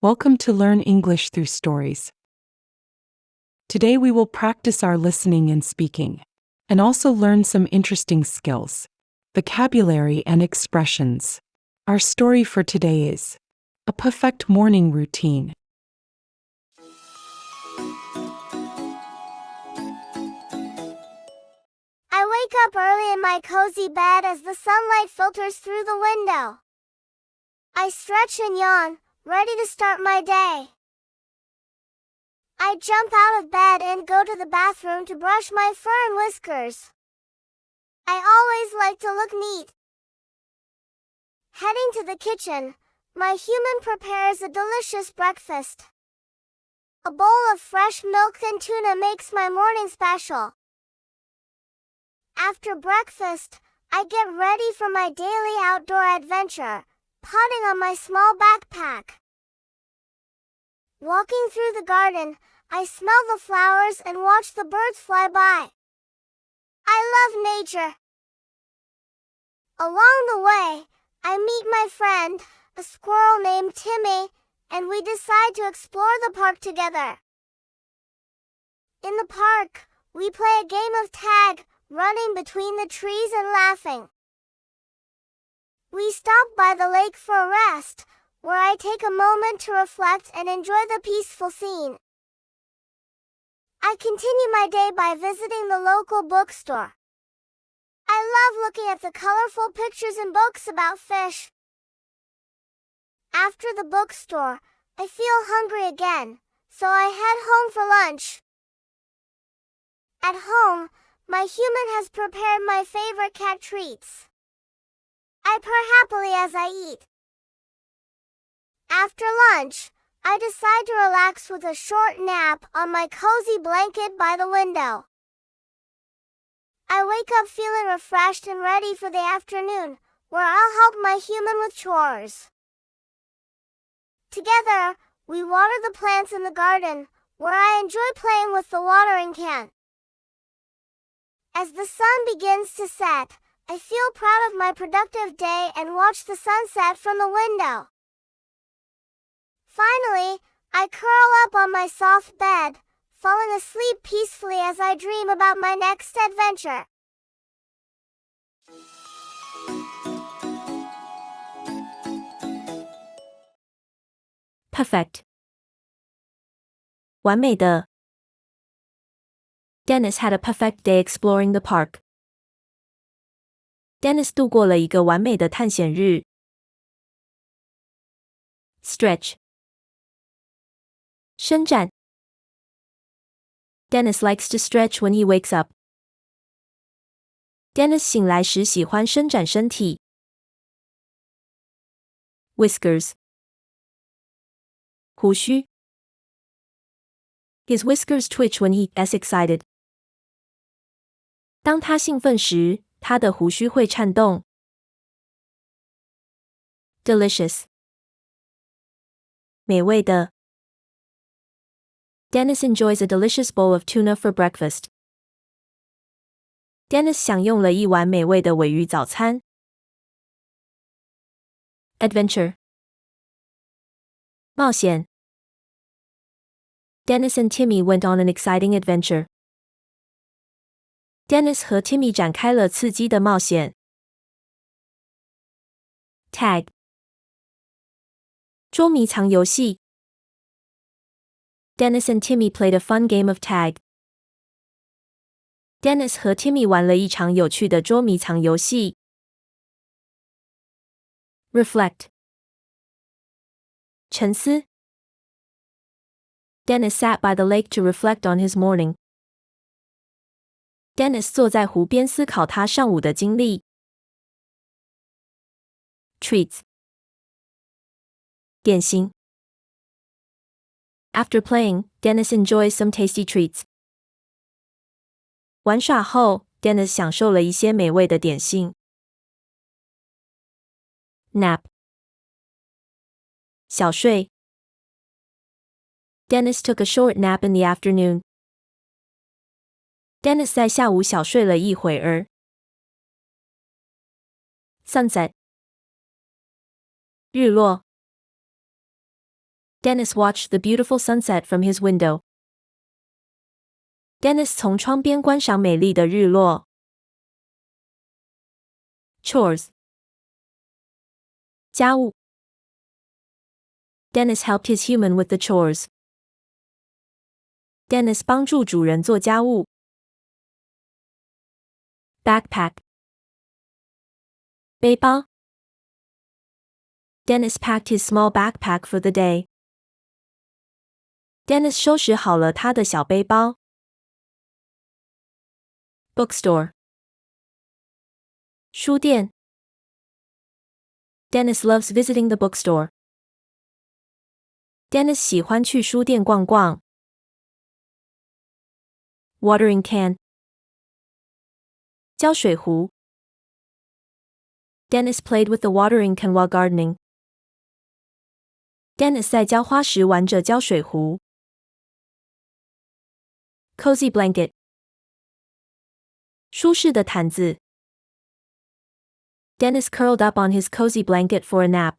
Welcome to Learn English Through Stories. Today we will practice our listening and speaking, and also learn some interesting skills, vocabulary and expressions. Our story for today is a perfect morning routine. I wake up early in my cozy bed as the sunlight filters through the window. I stretch and yawn, ready to start my day. I jump out of bed and go to the bathroom to brush my fur and whiskers. I always like to look neat. Heading to the kitchen, my human prepares a delicious breakfast. A bowl of fresh milk and tuna makes my morning special. After breakfast, I get ready for my daily outdoor adventure, potting on my small backpack. Walking through the garden, I smell the flowers and watch the birds fly by. I love nature. Along the way, I meet my friend, a squirrel named Timmy, and we decide to explore the park together. In the park, we play a game of tag, running between the trees and laughing. We stop by the lake for a rest, where I take a moment to reflect and enjoy the peaceful scene. I continue my day by visiting the local bookstore. I love looking at the colorful pictures in books about fish. After the bookstore, I feel hungry again, so I head home for lunch. At home, my human has prepared my favorite cat treats. I purr happily as I eat. After lunch, I decide to relax with a short nap on my cozy blanket by the window. I wake up feeling refreshed and ready for the afternoon, where I'll help my human with chores. Together, we water the plants in the garden, where I enjoy playing with the watering can. As the sun begins to set, I feel proud of my productive day and watch the sunset from the window. Finally, I curl up on my soft bed, falling asleep peacefully as I dream about my next adventure. Perfect. 完美的。Dennis had a perfect day exploring the park. Dennis 度过了一个完美的探险日。Stretch. 伸展。Dennis likes to stretch when he wakes up. Dennis 醒来时喜欢伸展身体。Whiskers. 胡须。His whiskers twitch when he gets excited. 当他兴奋时，他的胡须会颤动。Delicious. 美味的。Dennis enjoys a delicious bowl of tuna for breakfast. Dennis 享用了一碗美味的鲔鱼早餐。Adventure. 冒险。Dennis and Timmy went on an exciting adventure. Dennis 和 Timmy 展开了刺激的冒险。Tag. 捉迷藏游戏。Dennis and Timmy played a fun game of tag. Dennis 和 Timmy 玩了一场有趣的捉迷藏游戏。Reflect. 沉思。Dennis sat by the lake to reflect on his morning. Dennis 坐在湖边思考他上午的经历。Treats. 点心。After playing, Dennis enjoys some tasty treats. 玩耍后 ，Dennis 享受了一些美味的点心。Nap. 小睡。Dennis took a short nap in the afternoon. Dennis 在下午小睡了一会儿。Sunset. 日落。Dennis watched the beautiful sunset from his window. Dennis 从窗边观赏美丽的日落。Chores 家务。Dennis helped his human with the chores. Dennis 帮助主人做家务。Backpack 背包。Dennis packed his small backpack for the day. Dennis 收拾好了他的小背包。Bookstore 书店。Dennis loves visiting the bookstore. Dennis 喜欢去书店逛逛。Watering can 浇水壶。Dennis played with the watering can while gardening. Dennis 在浇花时玩着浇水壶。Cozy blanket 舒适的毯子。Dennis curled up on his cozy blanket for a nap.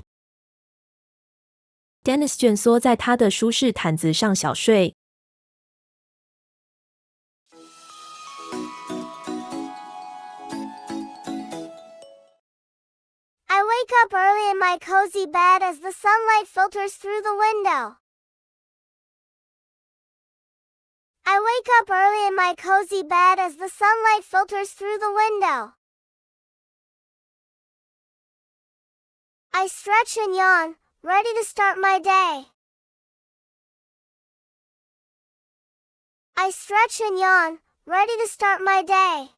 Dennis 蜷缩在他的舒适毯子上小睡。I wake up early in my cozy bed as the sunlight filters through the window. I wake up early in my cozy bed as the sunlight filters through the window. I stretch and yawn, ready to start my day. I stretch and yawn, ready to start my day.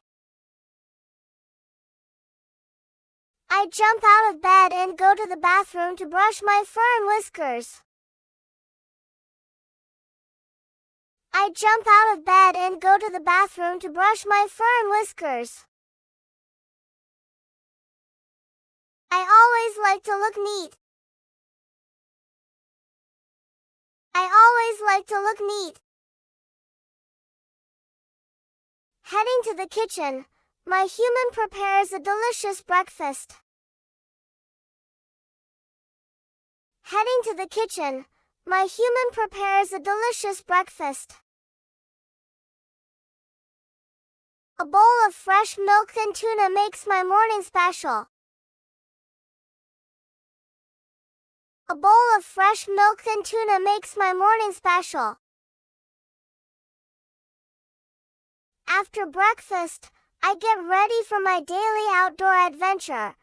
I jump out of bed and go to the bathroom to brush my fur and whiskers. I jump out of bed and go to the bathroom to brush my fur and whiskers. I always like to look neat. I always like to look neat. Heading to the kitchen, my human prepares a delicious breakfast. Heading to the kitchen, my human prepares a delicious breakfast. A bowl of fresh milk and tuna makes my morning special. A bowl of fresh milk and tuna makes my morning special. After breakfast, I get ready for my daily outdoor adventure.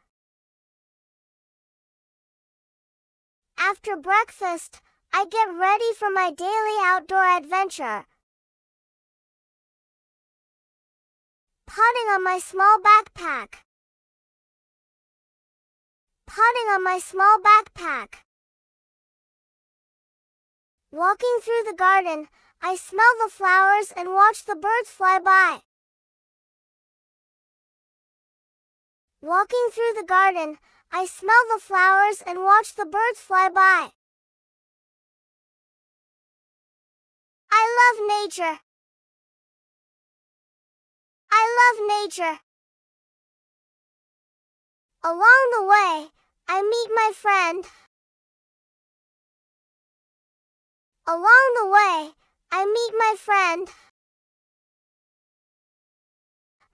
After breakfast, I get ready for my daily outdoor adventure. Putting on my small backpack. Putting on my small backpack. Walking through the garden, I smell the flowers and watch the birds fly by. Walking through the garden, I smell the flowers and watch the birds fly by. I love nature. I love nature. Along the way, I meet my friend. Along the way, I meet my friend,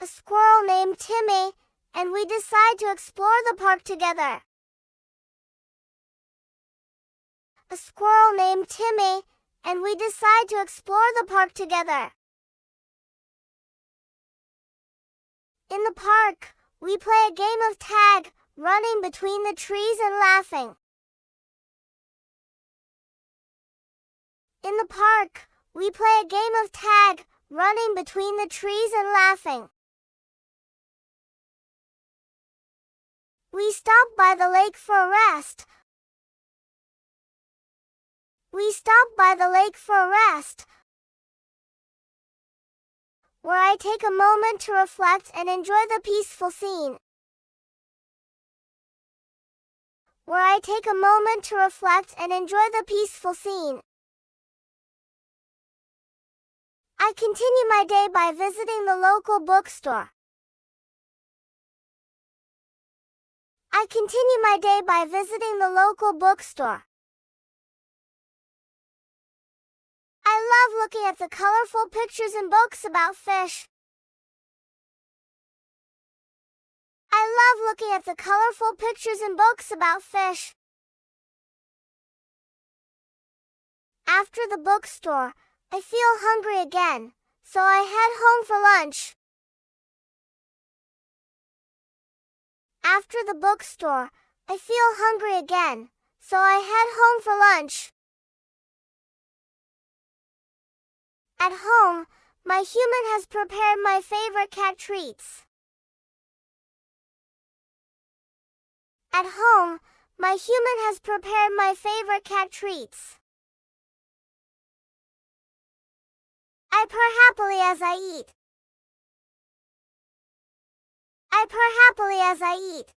a squirrel named Timmy, and we decide to explore the park together. A squirrel named Timmy, and we decide to explore the park together. In the park, we play a game of tag, running between the trees and laughing. In the park, we play a game of tag, running between the trees and laughing. We stop by the lake for a rest. We stop by the lake for a rest, where I take a moment to reflect and enjoy the peaceful scene. Where I take a moment to reflect and enjoy the peaceful scene. I continue my day by visiting the local bookstore. I continue my day by visiting the local bookstore. I love looking at the colorful pictures in books about fish. I love looking at the colorful pictures in books about fish. After the bookstore, I feel hungry again, so I head home for lunch. After the bookstore, I feel hungry again, so I head home for lunch. At home, my human has prepared my favorite cat treats. At home, my human has prepared my favorite cat treats. I purr happily as I eat. I purr happily as I eat.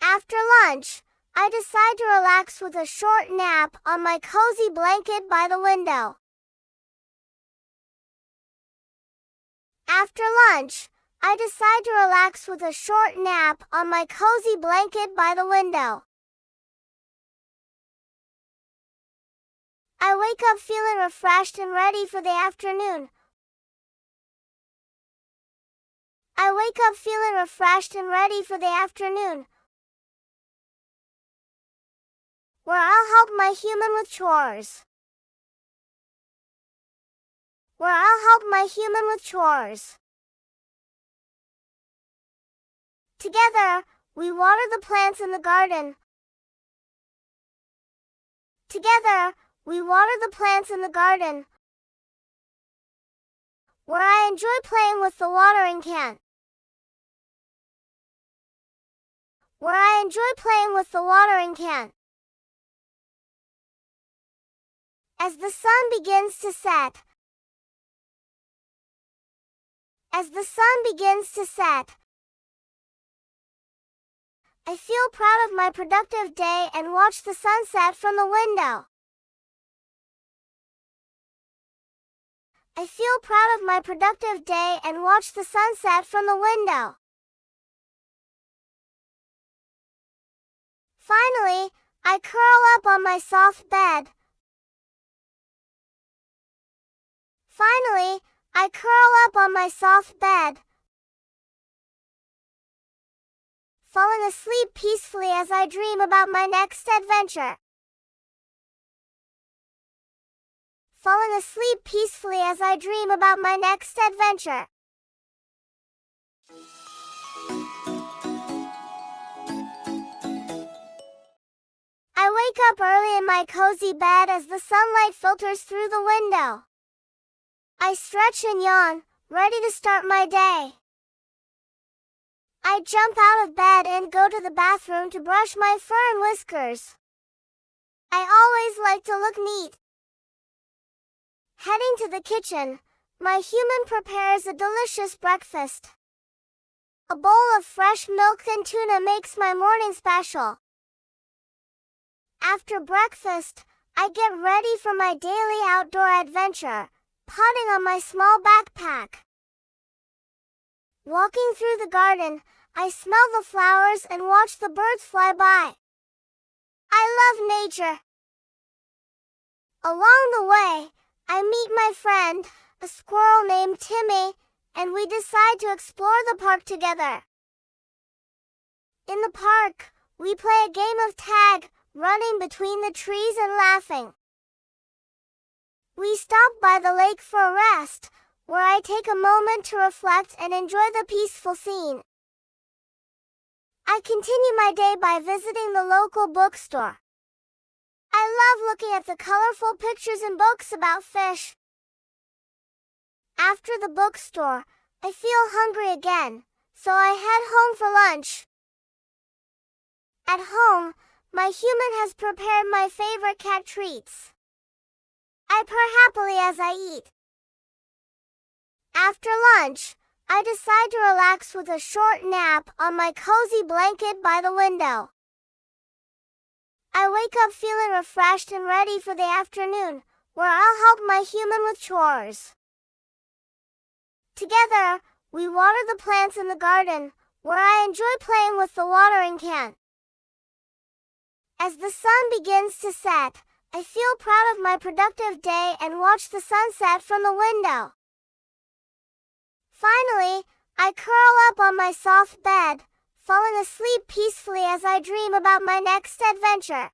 After lunch, I decide to relax with a short nap on my cozy blanket by the window. After lunch, I decide to relax with a short nap on my cozy blanket by the window. I wake up feeling refreshed and ready for the afternoon. I wake up feeling refreshed and ready for the afternoon, where I'll help my human with chores. Where I'll help my human with chores. Together, we water the plants in the garden. Together, we water the plants in the garden, where I enjoy playing with the watering can. Where I enjoy playing with the watering can. As the sun begins to set. As the sun begins to set, I feel proud of my productive day and watch the sunset from the window. I feel proud of my productive day and watch the sunset from the window. Finally, I curl up on my soft bed. Finally, I curl up on my soft bed, falling asleep peacefully as I dream about my next adventure. Falling asleep peacefully as I dream about my next adventure. I wake up early in my cozy bed as the sunlight filters through the window. I stretch and yawn, ready to start my day. I jump out of bed and go to the bathroom to brush my fur and whiskers. I always like to look neat. Heading to the kitchen, my human prepares a delicious breakfast. A bowl of fresh milk and tuna makes my morning special. After breakfast, I get ready for my daily outdoor adventure, putting on my small backpack. Walking through the garden, I smell the flowers and watch the birds fly by. I love nature. Along the way, I meet my friend, a squirrel named Timmy, and we decide to explore the park together. In the park, we play a game of tag, running between the trees and laughing. We stop by the lake for a rest, where I take a moment to reflect and enjoy the peaceful scene. I continue my day by visiting the local bookstore. I love looking at the colorful pictures in books about fish. After the bookstore, I feel hungry again, so I head home for lunch. At home, my human has prepared my favorite cat treats. I purr happily as I eat. After lunch, I decide to relax with a short nap on my cozy blanket by the window. I wake up feeling refreshed and ready for the afternoon, where I'll help my human with chores. Together, we water the plants in the garden, where I enjoy playing with the watering can. As the sun begins to set, I feel proud of my productive day and watch the sunset from the window. Finally, I curl up on my soft bed, falling asleep peacefully as I dream about my next adventure.